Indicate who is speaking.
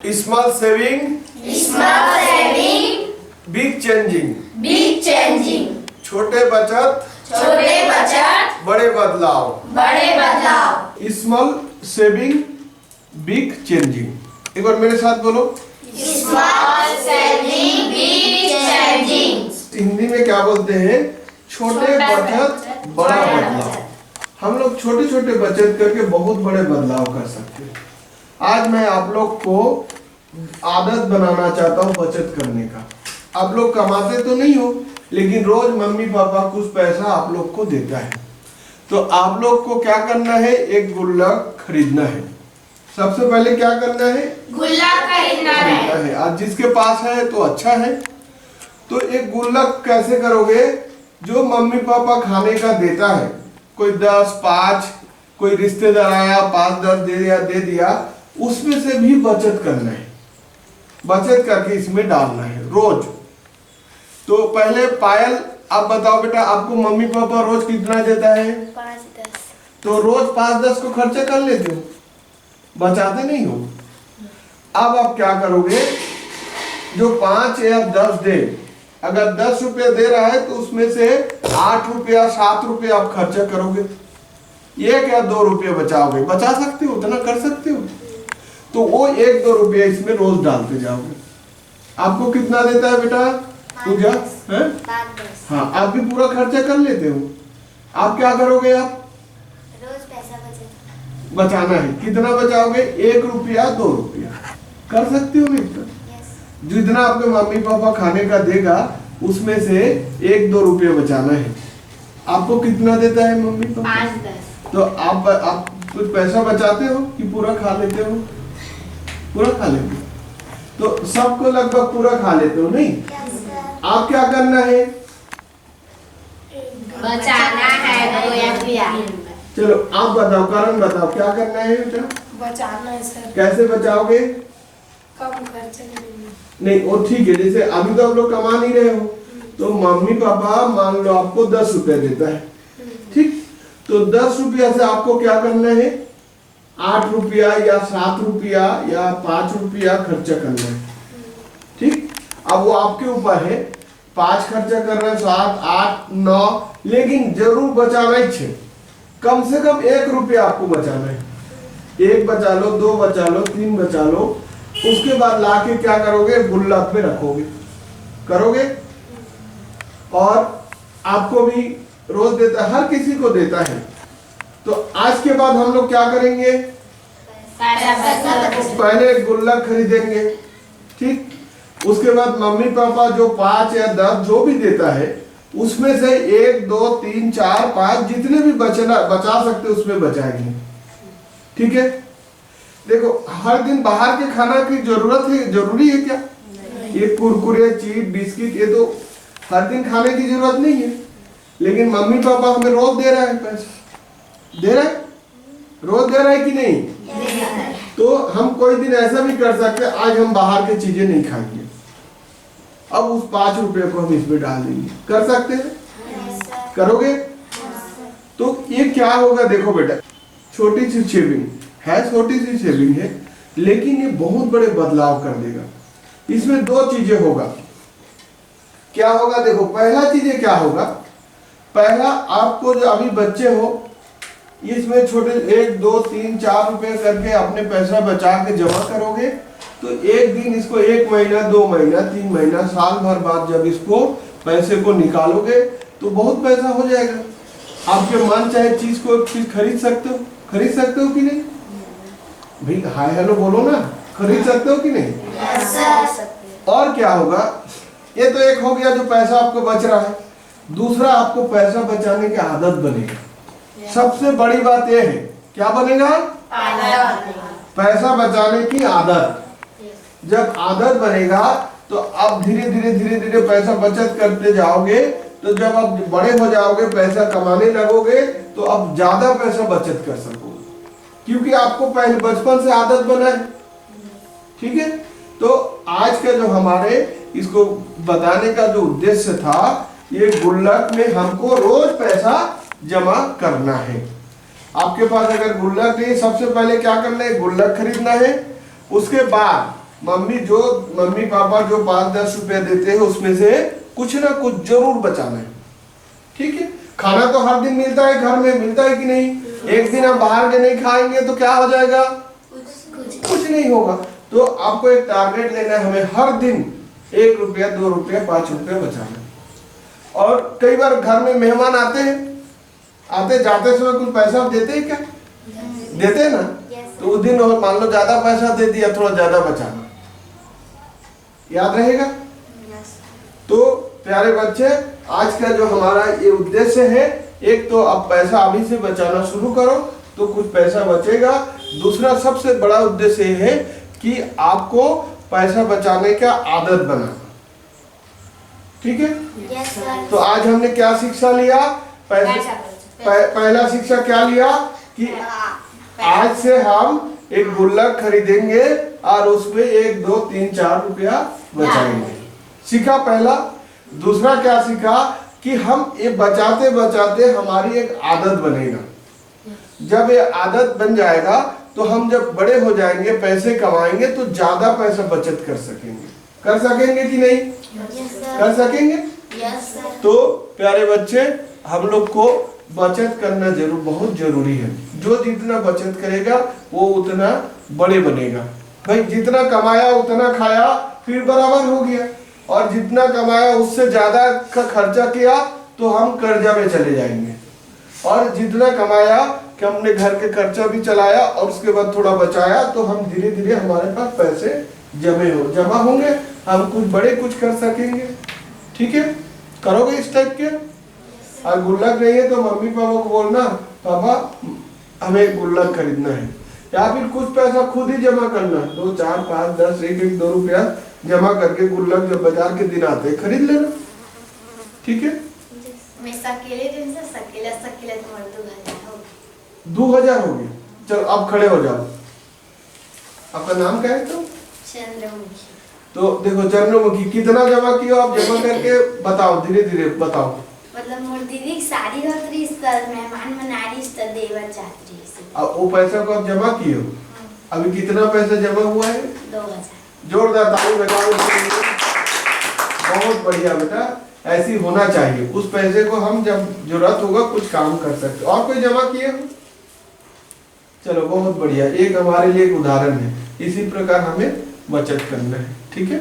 Speaker 1: Small saving, big changing. छोटे बचत, बड़े बदलाव. Small saving, big changing. एक बार मेरे साथ बोलो.
Speaker 2: Small saving, big changing.
Speaker 1: Hindi में क्या बोलते हैं? छोटे बचत बड़ा बदलाव. हम लोग छोटे छोटे बचत करके बहुत बड़े बदलाव कर सकते हैं. आज मैं आप लोग को आदत बनाना चाहता हूँ बचत करने का. आप लोग कमाते तो नहीं हो, लेकिन रोज मम्मी पापा कुछ पैसा आप लोग को देता है. तो आप लोग को क्या करना है? एक गुल्लक खरीदना है. सबसे पहले क्या करना है?
Speaker 2: गुल्लक खरीदना है.
Speaker 1: आज जिसके पास है तो अच्छा है. तो एक गुल्लक कैसे करोगे? जो मम्मी पापा खाने का देता है, कोई 10, 5, कोई रिश्तेदार आया 5-10 दे दिया, उसमें से भी बचत करना है. बचत करके इसमें डालना है रोज. तो पहले पायल, आप बताओ बेटा, आपको मम्मी पापा रोज कितना देता है?
Speaker 2: 5-10.
Speaker 1: तो रोज 5-10 को खर्चा कर लेते हो, बचाते नहीं हो. अब आप क्या करोगे? जो 5 या 10 दे, अगर 10 रुपया दे रहा है तो उसमें से 8 रुपया 7 रुपया आप खर्चा करोगे. 1 या 2 रुपये बचाओगे. बचा सकते हो, उतना कर सकते हो. तो वो 1-2 रुपया इसमें रोज डालते जाओगे. आपको कितना देता है बेटा? पूजा है?
Speaker 2: 5-10.
Speaker 1: हाँ, आप भी पूरा खर्चा कर लेते हो. आप क्या करोगे? आप
Speaker 2: रोज पैसा
Speaker 1: बचाना है. कितना बचाओगे? 1 रुपया 2 रुपया कर सकते हो बेटा. जितना आपके मम्मी पापा खाने का देगा उसमें से 1-2 रुपये बचाना है. आपको कितना देता है मम्मी पापा?
Speaker 2: 5-10.
Speaker 1: तो आप कुछ पैसा बचाते हो कि पूरा खा लेते हो? पूरा खा लेते हो. तो सबको लगभग पूरा खा लेते हो नहीं? आप क्या करना है?
Speaker 2: बचाना है 2 या 3.
Speaker 1: चलो आप बताओ, कारण बताओ, क्या करना है बेटा?
Speaker 3: बचाना है सर.
Speaker 1: कैसे बचाओगे?
Speaker 3: कम खर्च करेंगे.
Speaker 1: नहीं, वो ठीक है. जैसे अभी तो आप लोग कमा नहीं रहे हो, तो मम्मी पापा मान लो आपको 10 रुपया देता है, ठीक? तो 10 रुपया से आपको क्या करना है? 8 रुपया या 7 रुपया या 5 रुपया खर्चा करना है, ठीक? अब वो आपके ऊपर है. 5 खर्चा कर रहे हैं, 7, 8, 9, लेकिन जरूर बचाना ही है. कम से कम 1 रुपया आपको बचाना है. 1 बचा लो, 2 बचा लो, 3 बचा लो. उसके बाद लाके क्या करोगे? गुल्लक में रखोगे. करोगे? और आपको भी रोज देता है, हर किसी को देता है. तो आज के बाद हम लोग क्या करेंगे? पहले गुल्लक खरीदेंगे, ठीक? उसके बाद मम्मी पापा जो 5 या 10 जो भी देता है, उसमें से 1, 2, 3, 4, 5 जितने भी बचा सकते उसमें बचाएंगे, ठीक है? देखो, हर दिन बाहर के खाना की जरूरी है क्या? ये कुरकुरे, चीज, बिस्किट, ये तो हर दिन खाने की जरूरत नहीं है. लेकिन मम्मी पापा हमें रोज दे रहा है पैसा. दे रहा है? रोज दे रहा है कि नहीं? तो हम कोई दिन ऐसा भी कर सकते हैं, आज हम बाहर की चीजें नहीं खाएंगे, अब उस 5 रुपये को हम इसमें डाल देंगे. कर सकते हैं? करोगे? तो ये क्या होगा? देखो बेटा, छोटी सी सेविंग है, छोटी सी सेविंग है, लेकिन ये बहुत बड़े बदलाव कर देगा. इसमें 2 चीजें होगा. क्या होगा? देखो, पहला चीजें क्या होगा? पहला, आपको जो अभी बच्चे हो, इसमें छोटे 1, 2, 3, 4 रुपए करके अपने पैसा बचा के जमा करोगे, तो एक दिन इसको 1 महीना, 2 महीना, 3 महीना, साल भर बाद जब इसको पैसे को निकालोगे तो बहुत पैसा हो जाएगा. आपके मन चाहे चीज को खरीद सकते हो. खरीद सकते हो कि नहीं भाई? हाय हेलो बोलो ना. खरीद सकते हो कि नहीं? और क्या होगा? ये तो एक हो गया जो पैसा आपको बच रहा है. दूसरा, आपको पैसा बचाने की आदत बनेगा. सबसे बड़ी बात यह है, क्या बनेगा? पैसा बचाने की आदत. जब आदत बनेगा तो आप धीरे धीरे पैसा बचत करते जाओगे. तो जब आप बड़े हो जाओगे, पैसा कमाने लगोगे, तो आप ज्यादा पैसा बचत कर सकोगे, क्योंकि आपको पहले बचपन से आदत बना है, ठीक है? तो आज का जो हमारे इसको बताने का जो उद्देश्य था, ये गुल्लक में हमको रोज पैसा जमा करना है. आपके पास अगर गुल्लक नहीं, सबसे पहले क्या करना है? गुल्लक खरीदना है. उसके बाद मम्मी पापा जो 5-10 रुपया देते हैं उसमें से कुछ ना कुछ जरूर बचाना है, ठीक है। खाना तो हर दिन मिलता है, घर में मिलता है कि नहीं। एक दिन हम बाहर के नहीं खाएंगे तो क्या हो जाएगा, कुछ नहीं होगा। तो आपको एक टारगेट लेना है, हमें हर दिन 1 रुपया 2 रुपया 5 रुपया बचाना। और कई बार घर में मेहमान आते हैं, आते जाते समय कुछ पैसा देते हैं क्या, देते हैं ना। तो उस दिन और मान लो ज्यादा पैसा दे दिया, थोड़ा ज्यादा बचाना, याद रहेगा। तो प्यारे बच्चे, आज का जो हमारा ये उद्देश्य है, एक तो आप पैसा अभी से बचाना शुरू करो तो कुछ पैसा बचेगा। दूसरा सबसे बड़ा उद्देश्य ये है कि आपको पैसा बचाने का आदत बनाना, ठीक है।
Speaker 2: Yes sir.
Speaker 1: तो आज हमने क्या शिक्षा लिया, पहला शिक्षा क्या लिया कि आज से हम एक गुल्लक खरीदेंगे और उसमें 1 2 3 4 रुपया बचाएंगे, सीखा पहला। दूसरा क्या सीखा कि हम ये बचाते बचाते हमारी एक आदत बनेगा। जब ये आदत बन जाएगा तो हम जब बड़े हो जाएंगे, पैसे कमाएंगे तो ज्यादा पैसा बचत कर सकेंगे कि नहीं, कर सकेंगे।
Speaker 2: Yes sir.
Speaker 1: तो प्यारे बच्चे, हम लोग को बचत करना बहुत जरूरी है। जो जितना बचत करेगा वो उतना बड़े बनेगा। भाई जितना कमाया उतना खाया, फिर बराबर हो गया। और जितना कमाया उससे ज्यादा का खर्चा किया तो हम कर्जा में चले जाएंगे। और जितना कमाया कि हमने घर के खर्चा भी चलाया और उसके बाद थोड़ा बचाया, तो हम धीरे धीरे हमारे पास पैसे जमा होंगे, हम कुछ बड़े कुछ कर सकेंगे, ठीक है। करोगे इस टाइप के। और गुल्लक नहीं है तो मम्मी पापा को बोलना, पापा हमें एक गुल्लक खरीदना है, या फिर कुछ पैसा खुद ही जमा करना, 2 4 5 10 1 2 रुपया जमा करके गुल्लक जब बाजार के दिन आते खरीद लेना, ठीक है।
Speaker 2: मैं सकेले दिन से सकेले तुम्हारे 2000 हो गए।
Speaker 1: 2000 हो गए। चलो अब खड़े हो जाओ। आपका नाम क्या है? तो
Speaker 2: चंद्रमुखी।
Speaker 1: तो देखो चंद्रमुखी, कितना जमा किया आप, जमा करके बताओ, धीरे धीरे बताओ।
Speaker 2: मतलब मोर दीदी की शादी होत रही, तर मेहमान मना रही, तर देवर चाहत रही।
Speaker 1: अब वो पैसा को आप जमा किए हो, अभी कितना पैसा जमा हुआ है?
Speaker 2: 2000।
Speaker 1: जोरदार ताली बजाओ। बहुत बढ़िया बेटा, ऐसी होना चाहिए। उस पैसे को हम जब जरूरत होगा कुछ काम कर सकते। और कोई जमा किए हो? चलो बहुत बढ़िया, एक हमारे लिए एक उदाहरण है। इसी प्रकार हमें बचत करना है, ठीक है।